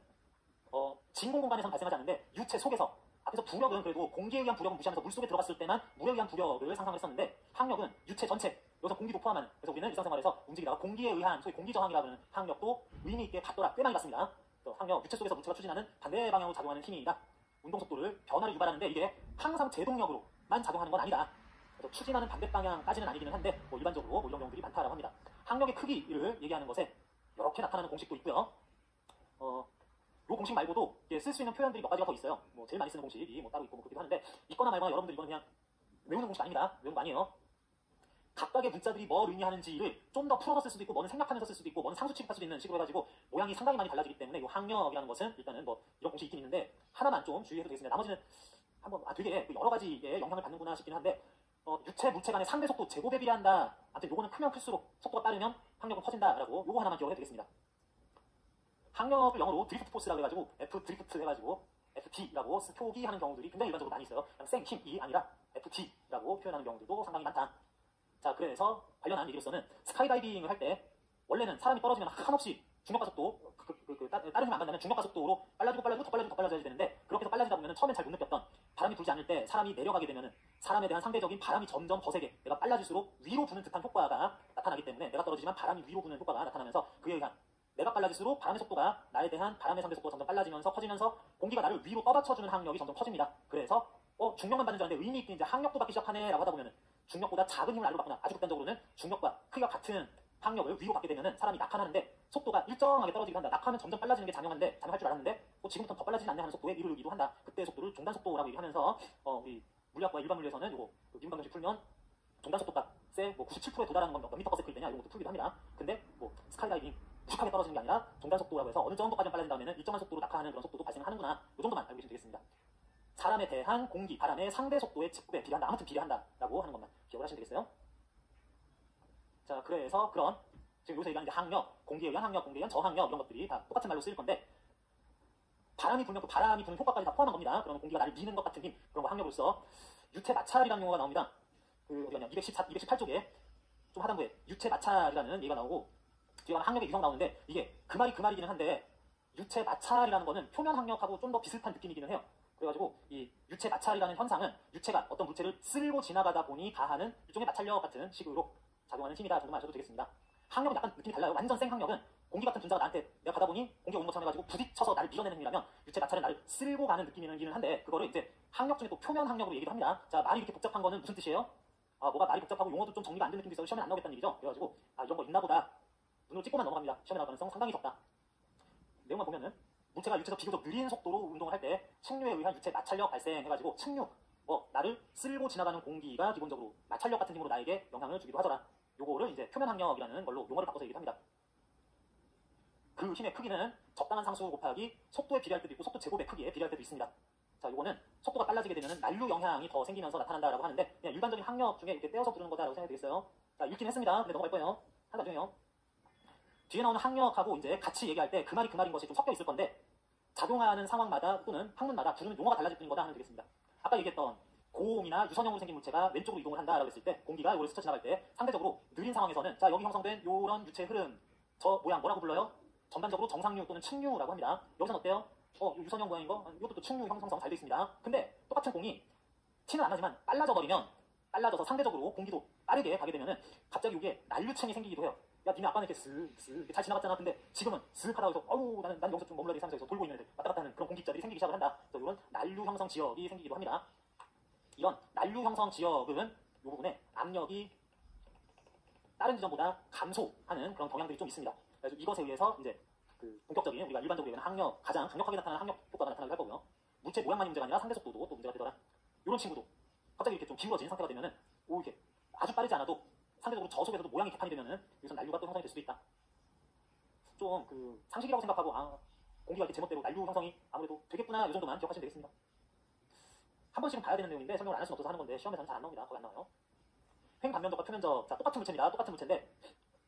진공 공간에서는 발생하지 않는데 유체 속에서, 앞에서 부력은 그래도 공기에 의한 부력은 무시하면서 물속에 들어갔을 때만 물에 의한 부력을 상상했었는데, 항력은 유체 전체, 여기서 공기도 포함하는, 그래서 우리는 일상생활에서 움직이다가 공기에 의한 소위 공기저항이라고 하는 항력도 의미 있게 받더라, 꽤 많이 받습니다. 항력, 유체 속에서 물체가 추진하는 반대 방향으로 작용하는 힘이다. 운동 속도를, 변화를 유발하는데 이게 항상 제동력으로만 작용하는 건 아니다. 그래서 추진하는 반대 방향까지는 아니기는 한데 뭐 일반적으로 뭐 이런 경우들이 많다라고 합니다. 항력의 크기를 얘기하는 것에 이렇게 나타나는 공식도 있고요. 이 공식 말고도 쓸 수 있는 표현들이 몇 가지가 더 있어요. 뭐 제일 많이 쓰는 공식이 뭐 따로 있고 뭐 그렇기도 하는데, 있거나 말거나 여러분들 이건 그냥 외우는 공식 아닙니다. 외우는 거 아니에요. 각각의 문자들이 뭘 의미하는지를 좀 더 풀어서 쓸 수도 있고, 뭐는 생략하면서 쓸 수도 있고, 뭐는 상수 취급할 수도 있는 식으로 해가지고 모양이 상당히 많이 달라지기 때문에 이 항력이라는 것은 일단은 뭐 이런 공식이 있긴 있는데 하나만 좀 주의해도 되겠습니다. 나머지는 한번 되게 여러 가지의 영향을 받는구나 싶긴 한데, 유체 물체 간의 상대 속도 제곱에 비례한다. 아무튼 요거는 크면 클수록 속도가 빠르면 항력은 커진다라고 요거 하나만 기억해도 되겠습니다. 항력을 영어로 드리프트 포스라고 해가지고 F 드리프트 해가지고 FT라고 표기하는 경우들이 굉장히 일반적으로 많이 있어요. 그냥 생 힘이 아니라 FT라고 표현하는 경우들도 상당히 많다. 자, 그래서 관련한 얘기로서는 스카이다이빙을 할 때 원래는 사람이 떨어지면 한없이 중력과 속도, 다른 힘이 안 받는다면 중력과 속도로 빨라지고 더 빨라져야 되는데 그렇게 해서 빨라지다 보면 처음엔 잘 못 느꼈던 바람이 불지 않을 때 사람이 내려가게 되면은 사람에 대한 상대적인 바람이 점점 거세게 내가 빨라질수록 위로 부는 듯한 효과가 나타나기 때문에 내가 떨어지지만 바람이 위로 부는 효과가 나타나면서 그에 의한 내가 빨라질수록 바람의 속도가 나에 대한 바람의 상대 속도가 점점 빨라지면서 커지면서 공기가 나를 위로 떠받쳐주는 항력이 점점 커집니다. 그래서 중력만 받는 줄 알았는데 의미 있게 이제 항력도 받기 시작하네라고 하다 보면은 중력보다 작은 힘을 날로 받거나 아주 극단적으로는 중력과 크기가 같은 항력을 위로 받게 되면은 사람이 낙하하는데 속도가 일정하게 떨어지긴 한다. 낙하하면 점점 빨라지는 게 당연할 줄 알았는데 지금부터는 더 빨라지지 않네 하는 속도에 이르기도 한다. 그때 속도를 종단 속도라고 얘기하면서 우리 물리학과 일반 물리에서는 요거 미분 방정식 풀면 종단 속도 값의 97%에 도달하는 건 몇 미터 퍼 세컨드냐 이런 것도 풀기도 합니다. 근데 스카이다이빙 무식하게 떨어지는 게 아니라 종단 속도라고 해서 어느 정도까지 빨라진 다음에는 일정한 속도로 낙하하는 그런 속도도 발생하는구나. 이 정도만 알고 계시면 되겠습니다. 사람에 대한 공기, 바람의 상대 속도의 직구에 비례한다. 아무튼 비례한다라고 하는 것만 기억을 하시면 되겠어요. 자, 그래서 그런 지금 요새 얘기하는 항력, 공기에 의한 항력, 공기에 의한 저항력 이런 것들이 다 똑같은 말로 쓰일 건데 바람이 불면 그 바람이 부는 효과까지 다 포함한 겁니다. 그러면 공기가 나를 미는 것 같은 힘, 그런 거 항력으로서 유체 마찰이라는 용어가 나옵니다. 어디가냐 218쪽에 좀 하단부에 유체 마찰이라는 얘기가 나오고 뒤에 가면 항력의 유형 나오는데 이게 그 말이기는 한데 유체 마찰이라는 거는 표면 항력하고 좀 더 비슷한 느낌이기는 해요. 그래가지고 이 유체 마찰이라는 현상은 유체가 어떤 물체를 쓸고 지나가다 보니 가하는 일종의 마찰력 같은 식으로 작용하는 힘이다 정도만 아셔도 되겠습니다. 항력은 약간 느낌이 달라요. 완전 생 항력은 공기 같은 분자가 나한테 내가 가다 보니 공기가 오는 것처럼 해가지고 부딪혀서 나를 밀어내는 힘이라면 유체 마찰은 나를 쓸고 가는 느낌이기는 한데 그거를 이제 항력 중에 또 표면 항력으로 얘기를 합니다. 자, 말이 이렇게 복잡한 거는 무슨 뜻이에요? 뭐가 말이 복잡하고 용어도 좀 정리가 안 되는 느낌이 있어서 시험에 안 나오겠다는 얘기죠. 그래가지고 이런 거 있나 보다. 눈으로 찍고만 넘어갑니다. 시험에 나올 가능성 상당히 적다. 내용만 보면은 물체가 유체에서 비교적 느린 속도로 운동을 할 때 측류에 의한 유체 마찰력 발생해가지고 측류, 나를 쓸고 지나가는 공기가 기본적으로 마찰력 같은 힘으로 나에게 영향을 주기도 하더라. 요거를 이제 표면 항력이라는 걸로 용어를 바꿔서 얘기를 합니다. 그 힘의 크기는 적당한 상수 곱하기 속도에 비례할 때도 있고 속도 제곱의 크기에 비례할 때도 있습니다. 자, 요거는 속도가 빨라지게 되면 난류 영향이 더 생기면서 나타난다라고 하는데 그냥 일반적인 항력 중에 이렇게 떼어서 부르는 거다라고 생각이 되겠어요. 자, 읽긴 했습니다. 근데 넘어갈 거예요. 하나 중에요. 뒤에 나오는 항력하고 이제 같이 얘기할 때 그 말이 그 말인 것이 좀 섞여 있을 건데 작용하는 상황마다 또는 학문마다 부르는 용어가 달라질 뿐인 거다 하면 되겠습니다. 아까 얘기했던 고온이나 유선형으로 생긴 물체가 왼쪽으로 이동을 한다라고 했을 때 공기가 이걸 스쳐 지나갈 때 상대적으로 느린 상황에서는 자, 여기 형성된 요런 유체 흐름 저 모양 뭐라고 불러요? 전반적으로 정상류 또는 측류라고 합니다. 여기서는 어때요? 유선형 모양인 거? 이것도 또 측류 형성성 잘 돼 있습니다. 근데 똑같은 공이 티는 안 나지만 빨라져 버리면 빨라져서 상대적으로 공기도 빠르게 가게 되면은 갑자기 이게 난류층이 생기기도 해요. 야, 니네 아빠는 이렇게 쓱 잘 지나갔잖아. 근데 지금은 쓱 하다가 해서 난 여기서 좀 머물러야 돼 하면서 돌고 있는데 왔다 갔다 하는 그런 공기 입자들이 생기기 시작을 한다. 그래서 이런 난류 형성 지역이 생기기도 합니다. 이런 난류 형성 지역은 이 부분에 압력이 다른 지점보다 감소하는 그런 경향들이 좀 있습니다. 그래서 이것에 의해서 이제 그 본격적인 우리가 일반적으로 얘기하는 항력, 가장 강력하게 나타나는 항력 효과가 나타나기도 할 거고요. 물체 모양만이 문제가 아니라 상대 속도도 또 문제가 되더라. 이런 친구도 갑자기 이렇게 좀 기울어진 상태가 되면은 이렇게 아주 빠르지 않아도 상대적으로 저 속에서도 모양이 개판이 되면은 여기서 난류가 또 형성이 될 수도 있다. 좀 그 상식이라고 생각하고 공기가 이렇게 제멋대로 난류 형성이 아무래도 되겠구나 이 정도만 기억하시면 되겠습니다. 한 번씩은 봐야 되는 내용인데 설명을 안 할 수는 없어서 하는 건데 시험에서는 잘 안 나옵니다. 거의 안 나와요. 횡단면적과 표면적, 자, 똑같은 물체입니다. 똑같은 물체인데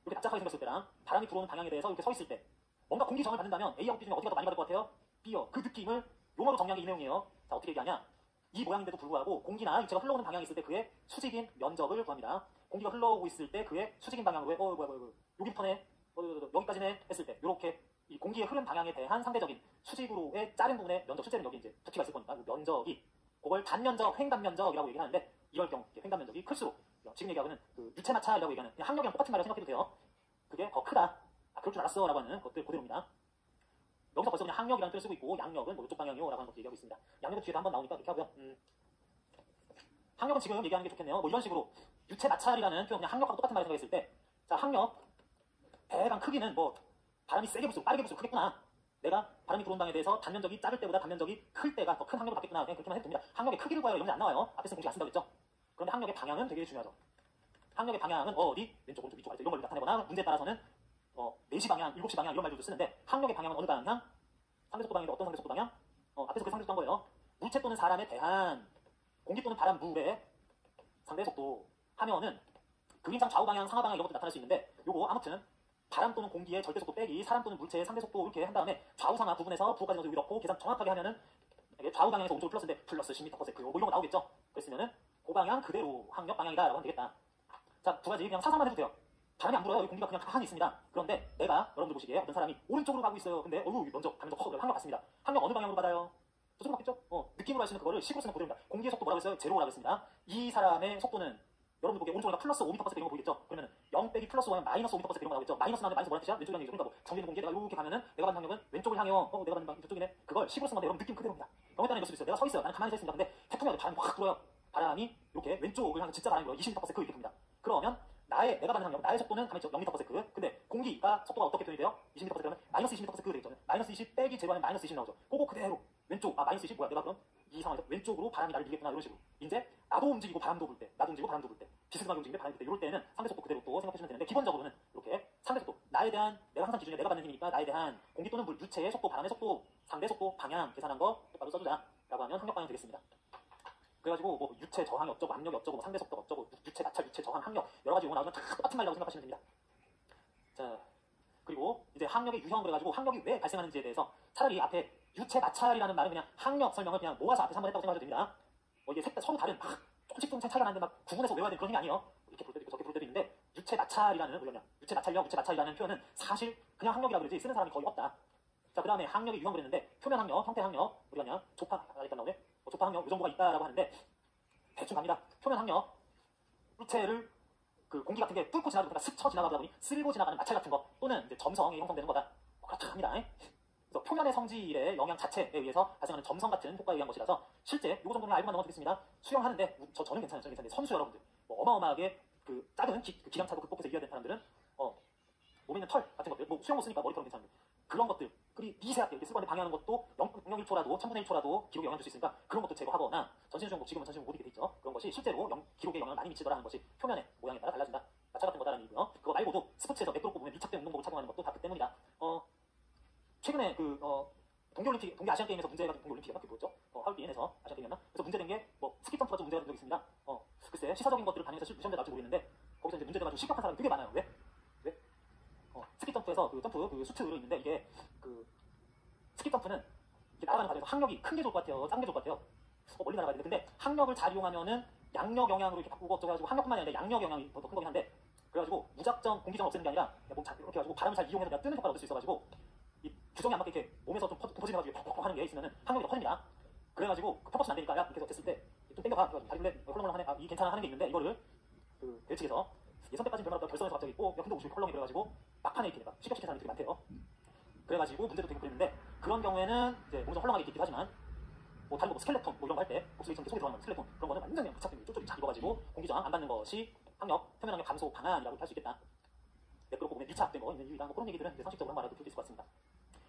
이렇게 납작하게 생겼을 때랑 바람이 들어오는 방향에 대해서 이렇게 서 있을 때 뭔가 공기 저항을 받는다면 A하고 B 중에 어디가 더 많이 받을 것 같아요? B요. 그 느낌을 용어로 정리한 게 이 내용이에요. 자, 어떻게 얘기하냐? 이 모양인데도 불구하고 공기나 유체가 흘러오는 방향이 있을 때 그의 수직인 면적을 구합니다. 공기가 흘러오고 있을 때 그의 수직인 방향으로 여기부터네, 여기까지네 했을 때 이렇게 이 공기의 흐름 방향에 대한 상대적인 수직으로의 자른 부분의 면적, 실제는 여기 이제 부피가 있을 거니까 그 면적이 그걸 단면적, 횡단면적이라고 얘기하는데 이럴 경우 횡단면적이 클수록 지금 얘기하고는 그 유체 마찰이라고 얘기하는 그냥 항력이랑 똑같은 말을 생각해도 돼요. 그게 더 크다. 그럴 줄 알았어 라고 하는 것들 그대로입니다. 여기서 벌써 그냥 항력이라는 뜻을 쓰고 있고 양력은 이쪽 방향이요 라고 하는 것도 얘기하고 있습니다. 양력은 뒤에도 한번 나오니까 그렇게 하고요. 항력은 지금 얘기하는 게 좋겠네요. 이런 식으로 유체 마찰이라는 표현 그냥 항력하고 똑같은 말을 생각했을 때 자, 항력 대강 크기는 바람이 세게 불수록 빠르게 불수록 크겠구나. 내가 바람이 들어온 방에 대해서 단면적이 작을 때보다 단면적이 클 때가 더 큰 항력을 받겠구나. 그냥 그렇게만 해도 됩니다. 항력의 크기를 구하여 이런 문제 안 나와요. 앞에서 공식 안 쓴다고 했죠. 그런데 항력의 방향은 되게 중요하죠. 항력의 방향은 어디? 왼쪽, 오른쪽, 위쪽, 아래쪽 이런 걸 나타내거나 문제에 따라서는 4시 방향, 7시 방향 이런 말들도 쓰는데 항력의 방향은 어느 방향? 상대속도 방향인데 어떤 상대속도 방향? 앞에서 그 상대속도 한 거예요. 물체 또는 사람에 대한 공기 또는 바람, 물의 상대속도 하면은 그림상 좌우 방향, 상하 방향 이런 것도 나타날 수 있는데 요거 아무튼 바람 또는 공기의 절대속도 빼기 사람 또는 물체의 상대속도 이렇게 한 다음에 좌우 상하 부분에서 부호까지 넣어서 여기 넣고 계산 정확하게 하면은 좌우 방향에서 오른쪽으로 플러스인데 플러스 10m/s 이런 거 나오겠죠. 그랬으면은 그 방향 그대로 항력 방향이다 라고 하면 되겠다. 자, 두 가지 그냥 상상만 해도 돼요. 바람이 안 불어요. 여기 공기가 그냥 가만히 있습니다. 그런데 내가 여러분들 보시기에 어떤 사람이 오른쪽으로 가고 있어요. 근데 먼저 가면서 항력 받습니다. 항력 어느 방향으로 받아요? 저쪽으로 받겠죠? 느낌으로 할 수 있는 그거를 식으로 쓰면 그대로입니다. 공기의 속도 뭐라고 했어요? 제로라고 했습니다. 이 사람의 속도는 여러분들 보기에 오른쪽으로 플러스 5m/s 이런 거 보이겠죠? 그러면 0 빼기 플러스 5면 마이너스 5m/s 이런 거 나오겠죠? 마이너스 나오면 마이너스 뭐라는 뜻이야? 왼쪽이라는 얘기죠. 그러니까 뭐 정해진 공기에 내가 이렇게 가면은 내가 받는 항력은 왼쪽을 향해요. 내가 받는 방향 이쪽이네. 그걸 식으로 쓴 건데 여러분 느낌 그대로입니다. 경우에 이럴 수도 있어요. 내가 서 있어요. 나는 가만히 서 있습니다. 근데 태풍이 와도 바람이 확 불어요. 바람이 이렇게 왼쪽을 향해 진짜 바람이 불어요. 20m/s 이렇게 붑니다. 그러면 내가 받는 항력, 나의 속도는 가만히 있죠. 0m/s. 근데 공기가 속도가 어떻게 표현이 돼요? 20m/s 그러면 마이너스 20m/s 되겠죠. 마이너스 20 빼기 제로하면 마이너스 20 나오죠. 그거 그대로 왼쪽, 마이너스 20 뭐야? 내가 그럼 이 상황에서 왼쪽으로 바람이 나를 밀겠구나 이런 식으로. 이제 나도 움직이고 바람도 불 때, 나도 움직이고 바람도 불 때, 비스듬하게 움직이는데 바람이 불 때 이럴 때는 상대 속도 그대로 또 생각해 주시면 되는데 기본적으로는 이렇게 상대 속도, 나에 대한 내가 항상 기준이 내가 받는 힘이니까 나에 대한 공기 또는 물, 유체의 속도, 바람의 속도, 상대 속도, 방향 계산한 거 똑바로 써주자라고 하면 항력 방향 되겠습니다. 그래가지고 뭐 유체 저항이 어쩌고 압력이 어쩌고 뭐 상대 속도가 어쩌고 유체 마찰, 유체 저항, 항력 여러 가지 용어 나오면 다 똑같은 말이라고 생각하시면 됩니다. 자, 그리고 이제 항력의 유형 그래가지고 항력이 왜 발생하는지에 대해서 차라리 앞에 유체 마찰이라는 말은 그냥 항력 설명을 그냥 모아서 앞에서 한번 했다고 생각하셔도 됩니다. 이게 서로 다른 조금씩 차이가 나는데 막 구분해서 외워야 되는 그런 힘이 아니에요. 이렇게 볼 때도 있고 저렇게 볼 때도 있는데 유체 마찰이라는 유체 마찰력, 유체 마찰이라는 표현은 사실 그냥 항력이라고 그러지 쓰는 사람이 거의 없다. 자, 그 다음에 항력의 유형 그랬는데 표면 항력, 형태 항력, 우리가 그냥 조파 일단 나오네. 조파 항력 이 정도가 있다라고 하는데 대충 갑니다. 표면 항력, 유체를 그 공기 같은 게 뚫고 지나가다 스쳐 지나가다 보니 쓸고 지나가는 마찰 같은 거 또는 이제 점성이 형성되는 거다. 그렇다 합니다. 그래서 표면의 성질의 영향 자체에 의해서 발생하는 점성 같은 효과에 의한 것이라서 실제 이거 정도는 알고만 넘어가겠습니다. 수영하는데 저는 괜찮아요. 저는 괜찮은데 선수 여러분들 뭐 어마어마하게 그 작은 기량차도 극복해서 이겨야 되는 사람들은 몸에 있는 털 같은 것들 뭐 수영 못 쓰니까 머리털은 괜찮은데 그런 것들 그리 미세하게 이렇게 쓰고 방해하는 것도 0.1초라도 1000분의 1초라도 기록에 영향을 줄 수 있으니까 그런 것도 제거하거나 전신수영복 지금은 전신수영 못 입게 돼 있죠. 그런 것이 실제로 기록에 영향을 많이 미치더라 하는 것이 표면의 모양에 따라 달라진다. 마찰 같은 거다라는 얘기고요. 그거 말고도 스포츠에서 매끄럽고 보면 밀착된 운동복을 착용하는 것도 다 그 때문이다. 최근에 동계올림픽, 동계아시안게임에서 문제가 동계올림픽이었나? 그게 뭐였죠? 하얼빈에서 아시안게임이었나? 그래서 문제된 게 뭐 스키점프가 좀 문제가 된 적이 있습니다. 글쎄 시사적인 것들을 반영해서 시험에 나올지 모르겠는데 거기서 이제 문제돼가지고 실격한 사람이 되게 많아요. 왜? 스키점프에서 그 점프 그 수트로 있는데 이게 그 스키점프는 날아가는 과정에서 항력이 큰 게 좋을 것 같아요? 작은 게 좋을 것 같아요? 멀리 날아가야 되는데 근데 항력을 잘 이용하면은 양력 영향으로 이렇게 바꾸고 어쩌고해가지고 항력뿐만이 아니라 양력 영향이 더 큰 거긴 한데 그래가지고 무작정 공기정을 없애는 게 아니라 몸 이렇게 해가지고 바람을 잘 이용해서 내가 뜨는 효과를 얻을 수 있어가지고 이 규정이 안 맞게 이렇게 몸에서 좀 퍼지면가지고 퍽퍽 하는 게 있으면은 항력이 더 커집니다. 그래가지고 펌프는 안 되니까 야 이렇게 됐을 때 좀 땡겨봐. 다리 헐렁헐렁하네. 이 괜찮아 하는 게 있는데 이거를 그 대측에서 예선 때까지 별말 없다가 결선에서 갑자기 근데 옷이 헐렁해 그래가지고 막판에 이렇게 내가 실격시킨 사람이 되게 많대요. 그래가지고 문제도 되고 그랬는데 그런 경우에는 이제 몸이 좀 헐렁하게 입기도 하지만 뭐 다른 거 스켈레톤 뭐 이런 거 할 때 목소리처럼 속에 들어가는 스켈레톤 그런 거는 완전히 그냥 부착된 쪽쪽이 잘 입어가지고 공기저항 안 받는 것이 항력, 표면 항력 감소 방안이라고 할 수 있겠다. 매끄럽고 몸에 밀착된 거 있는 이유다. 뭐 그런 얘기들은 이제 상식적으로 말해도 될 수 있을 것 같습니다.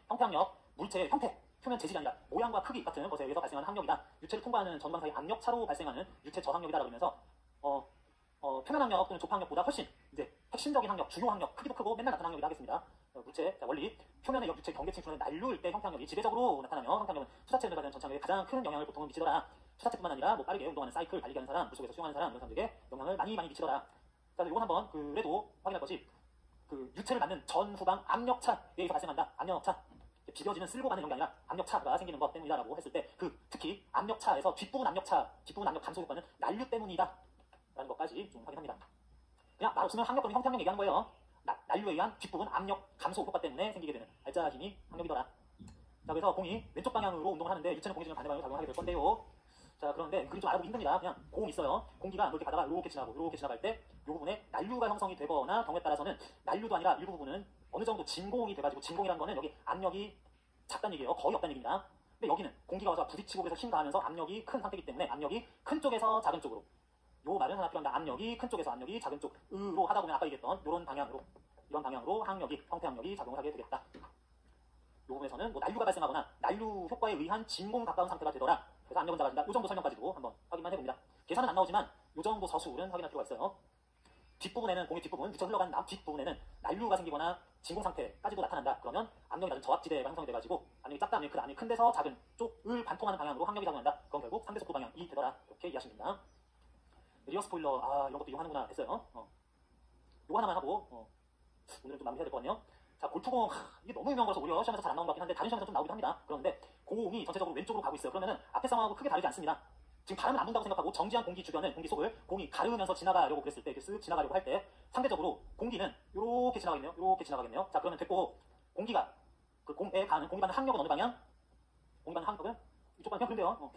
형태 항력, 물체의 형태, 표면 재질이 아니라 모양과 크기 같은 것에 의해서 발생하는 항력이다. 유체를 통과하는 전방사이 압력차로 발생하는 유체 저항력이다라고 하면서 표면 항력 또는 조파 항력보다 훨씬 이제 핵심적인 항력, 주요 항력, 크기도 크고 맨날 나타나는 항력이라 하겠습니다. 물체, 자, 원리, 표면의 유체 경계 침투는 난류일 때 형태 항력이 지배적으로 나타나며 형태 항력은 투자체를 가진 전창에 가장 큰 영향을 보통 미치더라. 투자체뿐만 아니라 뭐 빠르게 운동하는 사이클, 달리기 하는 사람, 물속에서 수영하는 사람 이런 사람들에게 영향을 많이 미치더라. 자, 이건 한번 그래도 확인할 것이 그 유체를 맞는 전후방 압력차에 의해서 발생한다. 압력차. 비벼지는 쓸고 가는 연기 아니라 압력차가 생기는 것 때문이다라고 했을 때 특히 압력차에서 뒷부분 압력 감소 효과는 난류 때문이다 라는 것까지 좀 확인합니다. 그냥 말 없으면 항력 또는 형태 항력 얘기하는 거예요. 난류에 의한 뒷부분 압력 감소 효과 때문에 생기게 되는 알짜 힘이 항력이더라. 자, 그래서 공이 왼쪽 방향으로 운동을 하는데 유체는 공기 중에 반대 방향으로 작용하게 될 건데요. 자, 그런데 그림 좀 알아보기 힘듭니다. 그냥 공 있어요. 공기가 이렇게 가다가 이렇게 지나갈 때 이 부분에 난류가 형성이 되거나 경우에 따라서는 난류도 아니라 일부 부분은 어느 정도 진공이 돼가지고 진공이라는 거는 여기 압력이 작다는 얘기예요. 거의 없다는 얘기입니다. 근데 여기는 공기가 와서 부딪히고 그래서 힘 가하면서 압력이 큰 상태이기 때문에 압력이 큰 쪽에서 작은 쪽으로 요 말은 하나 필요합니다. 압력이 큰 쪽에서 압력이 작은 쪽으로 하다 보면 아까 얘기했던 이런 방향으로 항력이 형태 항력이 작용을 하게 되겠다. 요 부분에서는 뭐 난류가 발생하거나 난류 효과에 의한 진공 가까운 상태가 되더라. 그래서 압력은 작아진다. 요 정도 설명까지도 한번 확인만 해봅니다. 계산은 안 나오지만 요 정도 서술은 확인할 필요가 있어요. 뒷부분에는 공의 뒷부분, 유체 흘러간 뒷부분에는 난류가 생기거나 진공 상태까지도 나타난다. 그러면 압력이 낮은 저압지대가 형성이 돼가지고 압력이 작다, 압력이 큰 데서 작은 쪽을 반통하는 방향으로 항력이 작용한다. 그건 결국 상대 속도 방향이 되더라. 이렇게 이해하시면 됩니다. 리어 스포일러, 이런 것도 이용하는구나 했어요. 요거 하나만 하고 오늘은 좀 마무리해야 될 것 같네요. 자, 골프공 이게 너무 유명한 거라서 오히려 시험에서 잘 안 나온 것 같긴 한데 다른 시험에서 좀 나오기도 합니다. 그런데 공이 전체적으로 왼쪽으로 가고 있어요. 그러면은 앞에 상황하고 크게 다르지 않습니다. 지금 바람은 안 분다고 생각하고 정지한 공기 주변을, 공기 속을 공이 가르면서 지나가려고 그랬을 때, 이렇게 쓱 지나가려고 할 때 상대적으로 공기는 이렇게 지나가겠네요. 이렇게 지나가겠네요. 자, 그러면 됐고, 공기가 그 공에 가는, 공기 받는 항력은 어느 방향? 공기 받는 항력은 이쪽 방향. 그냥 그러면 돼요.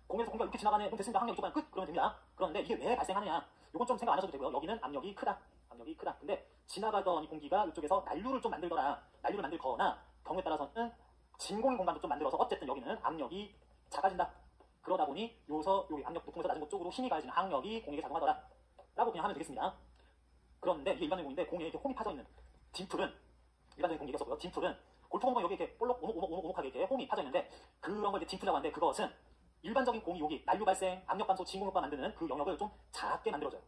공에서 공기가 이렇게 지나가네. 그럼 됐습니다. 항력 이쪽 방향 끝. 그러면 됩니다. 그런데 이게 왜 발생하느냐? 이건 좀 생각 안 하셔도 되고요. 여기는 압력이 크다. 압력이 크다. 근데 지나가던 이 공기가 이쪽에서 난류를 좀 만들더라. 난류를 만들거나 경우에 따라서는 진공의 공간도 좀 만들어서 어쨌든 여기는 압력이 작아진다. 그러다 보니 여기 압력 높은 곳에서 낮은 곳 쪽으로 힘이 가해지는 항력이 공에게 작용하더라. 라고 그냥 하면 되겠습니다. 그런데 이게 일반적인 공인데, 공에 이렇게 홈이 파져 있는 딤플은, 일반적인 공 얘기였었고요. 딤플은 골프공은 여기 이렇게 볼록 오목오목하게 이렇게 홈이 파져 있는데, 그런 걸 이제 딤플이라고 하는데, 그것은 일반적인 공이 여기 난류 발생, 압력 감소, 진공 효과 만드는 그 영역을 좀 작게 만들어줘요.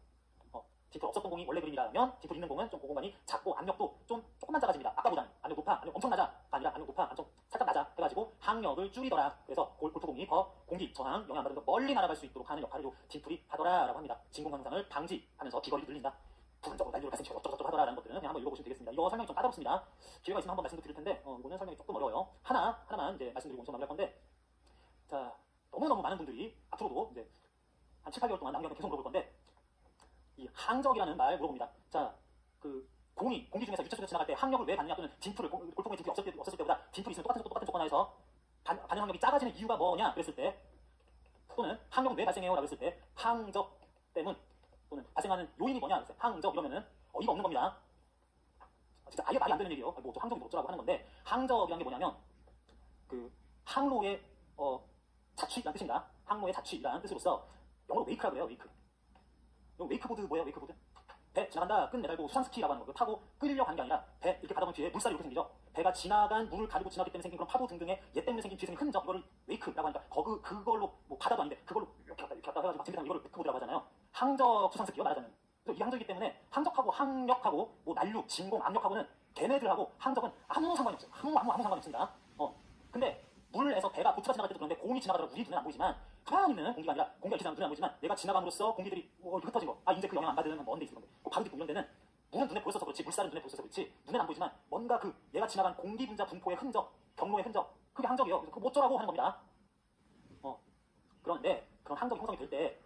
딤플 없었던 공이 원래 그림이라면 딤플 있는 공은 좀 그 공간이 작고 압력도 좀 조금만 작아집니다. 아까보다는 압력 높아, 압력 엄청 낮아가 아니라 압력 높아, 압력 살짝 낮아 해가지고 항력을 줄이더라. 그래서 골프공이 더 공기 저항 영향 받으면서 멀리 날아갈 수 있도록 하는 역할을 요 딤플이 하더라라고 합니다. 진공 현상을 방지하면서 비거리를 늘린다. 부분적으로 난류를 발생시켜 어쩌고저쩌고 하더라라는 것들은 그냥 한번 읽어보시면 되겠습니다. 이거 설명이 좀 까다롭습니다. 기회가 있으면 한번 말씀드릴 텐데 이거는 설명이 조금 어려워요. 하나만 이제 말씀드리고 우선 마무리할 건데, 자, 너무너무 많은 분들이 앞으로도 이제 한 7, 8개월 동안 남겨서 계속 물어볼 건데, 이 항적이라는 말 물어봅니다. 자, 그 공기 중에서 유체 속에서 지나갈 때 항력을 왜 받느냐, 또는 딤플을, 골프공에 딤플이 없었을 때보다 딤플이 있으면 똑같은 조건 하에서 받는 항력이 작아지는 이유가 뭐냐 그랬을 때, 또는 항력은 왜 발생해요? 라고 했을 때 항적 때문, 또는 발생하는 요인이 뭐냐 그랬어요. 항적 이러면은 어이가 없는 겁니다. 진짜 아예 말이 안 되는 얘기예요. 뭐 항적이 어쩌라고 하는 건데, 항적이라는 게 뭐냐면 그 항로의 자취라는 뜻입니다. 항로의 자취라는 뜻으로서 영어로 웨이크라고 해요. 웨이크보드 뭐예요? 웨이크보드? 배 지나간다, 끈 매달고 수상스키라고 하는 거고, 타고 끌려가는 게 아니라 배 이렇게 가다 보면 뒤에 물살이 이렇게 생기죠. 배가 지나간 물을 가르고 지나기 때문에 생긴 그런 파도 등등의 얘 때문에 생긴 뒤에 생긴 흔적, 이거를 웨이크라고 하니까 그걸로 뭐 바다도 아닌데 그걸로 이렇게 갔다 해가지고 막 재밌는 이거를 웨이크보드라고 하잖아요. 항적 수상스키요 말하자면. 그래서 이 항적이기 때문에 항적하고 항력하고 뭐 난류, 진공, 압력하고는 걔네들하고 항적은 아무 상관이 없어요. 아무 상관이 없습니다. 근데 물에서 배가 보트가 지나갈 때도 그런데 공이 지나가다가 우리 눈에 안 보이지만, 가만히 있는 공기가 아니라, 공기가 이렇게 지나가면 눈에 안 보이지만 내가 지나감으로써 공기들이 이렇게 흩어진 거, 이제 그 영향 안 받으면 먼 데 있을 건데, 바로 뒷 이런 데는 물은 눈에 보였어서 그렇지, 물살은 눈에 보였어서 그렇지, 눈에는 안 보이지만 뭔가 그 얘가 지나간 공기 분자 분포의 흔적, 경로의 흔적, 그게 항적이에요. 그래서 그거 어쩌라고 하는 겁니다. 그런데 그런 항적이 형성이 될 때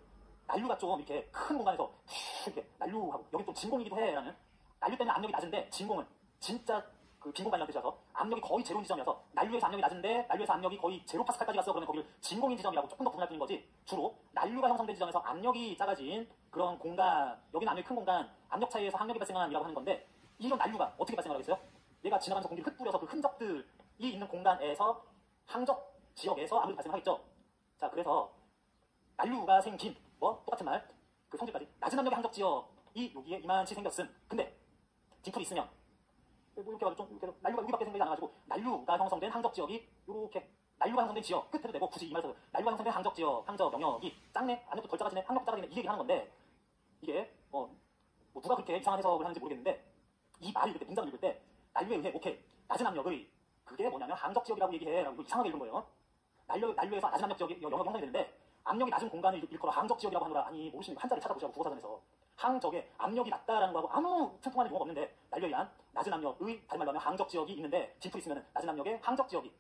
난류가 좀 이렇게 큰 공간에서 이렇게 난류하고, 여기 또 진공이기도 해라는, 난류 때문에 압력이 낮은데 진공은 진짜 그 빈 공간이라는 뜻이라서 압력이 거의 제로인 지점이어서, 난류에서 압력이 낮은데 난류에서 압력이 거의 제로 파스칼까지 갔어. 그러면 거기를 진공인 지점이라고 조금 더 구분할 수 있는 거지, 주로 난류가 형성된 지점에서 압력이 작아진 그런 공간, 여기는 압력이 큰 공간, 압력 차이에서 항력이 발생한이라고 하는 건데, 이런 난류가 어떻게 발생하겠어요? 얘가 지나가면서 공기를 흩뿌려서 그 흔적들이 있는 공간에서, 항적 지역에서 아무래도 발생하겠죠. 자, 그래서 난류가 생긴 똑같은 말, 그 성질까지 낮은 압력의 항적 지역이 여기에 이만치 생겼음. 근데 딤플이 있으면 뭐 이렇게 좀 이렇게 난류가 여기밖에 생기지 않아가지고, 난류가 형성된 항적 지역이 이렇게, 난류가 형성된 지역 끝에도 되고, 굳이 이 말에서 난류가 형성된 항적 지역, 항적 영역이 작네, 압력도 덜 작아지네, 항력도 작아지네, 이 얘기 하는 건데, 이게 뭐 누가 그렇게 이상한 해석을 하는지 모르겠는데, 이 말을 읽을 때, 문장을 읽을 때 난류에 의해 오케이 낮은 압력의, 그게 뭐냐면 항적 지역이라고 얘기해라고 이거 이상하게 읽은 거예요. 난류에서 낮은 압력 지역이 영역이 형성이 되는데, 압력이 낮은 공간을 일컬어 항적 지역이라고 하노라. 아니, 모르시는 거 한자를 찾아보시라고, 국어사전에서. 항적에 압력이 낮다라는 거하고 아무 통통하는 용어가 없는데, 난류에 의한 낮은 압력의, 다른 말로 하면 항적 지역이 있는데, 딤플이 있으면 낮은 압력의 항적 지역이,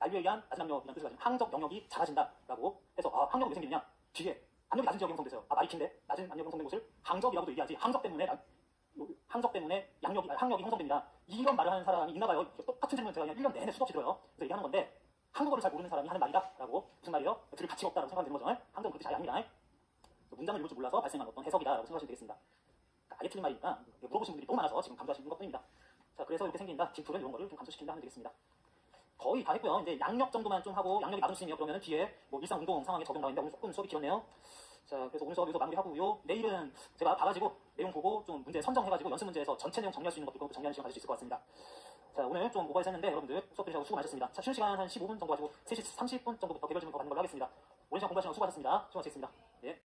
난류에 의한 낮은 압력이라는 뜻을 가진 항적 영역이 작아진다라고 해서, 항력이 왜 생기느냐, 뒤에 압력이 낮은 지역이 형성돼서요. 마이킹데 낮은 압력이 형성된 곳을 항적이라고도 얘기하지, 항적 때문에 항력이 형성됩니다. 이런 말을 하는 사람이 있나봐요. 똑같은 질문을 제가 그냥 1년 내내 수도 없이 들어요. 그래서 얘기하는 건데, 한국어를 잘 모르는 사람이 하는 말이다라고, 무슨 말이에요? 들을 가치가 없다라고 생각하면 되는 거죠. 항적은 그렇게 잘 아닙니다. 문장을 읽을 줄 몰라서 발생한 어떤 해석이다라고 생각하시면 되겠습니다. 아예 틀린 말이니까 물어보신 분들이 너무 많아서 지금 감도하시는 것뿐입니다. 자, 그래서 이렇게 생긴다, 딤플은 이런 거를 좀 감소시킨다 하면 되겠습니다. 거의 다 했고요. 이제 양력 정도만 좀 하고, 양력이 낮은 수준이요 그러면 뒤에 뭐 일상 운동 상황에 적용 나오는데, 오늘 조금 수업이 길었네요. 자, 그래서 오늘 수업 여기서 마무리하고요. 내일은 제가 봐가지고 내용 보고 좀 문제 선정해가지고 연습 문제에서 전체 내용 정리할 수 있는 것도 있고, 정리하는 시간 가질 수 있을 것 같습니다. 자, 오늘 좀 오버해서 했는데 여러분들 수업 들으시고 수고 많으셨습니다. 자, 쉬는 시간 한 15분 정도 가지고 3시 30분 정도부터 개별 질문 더 받는 걸로 하겠습니다. 오랜 시간 공부하시느라 수고하셨습니다. 수고하셨습니다. 예.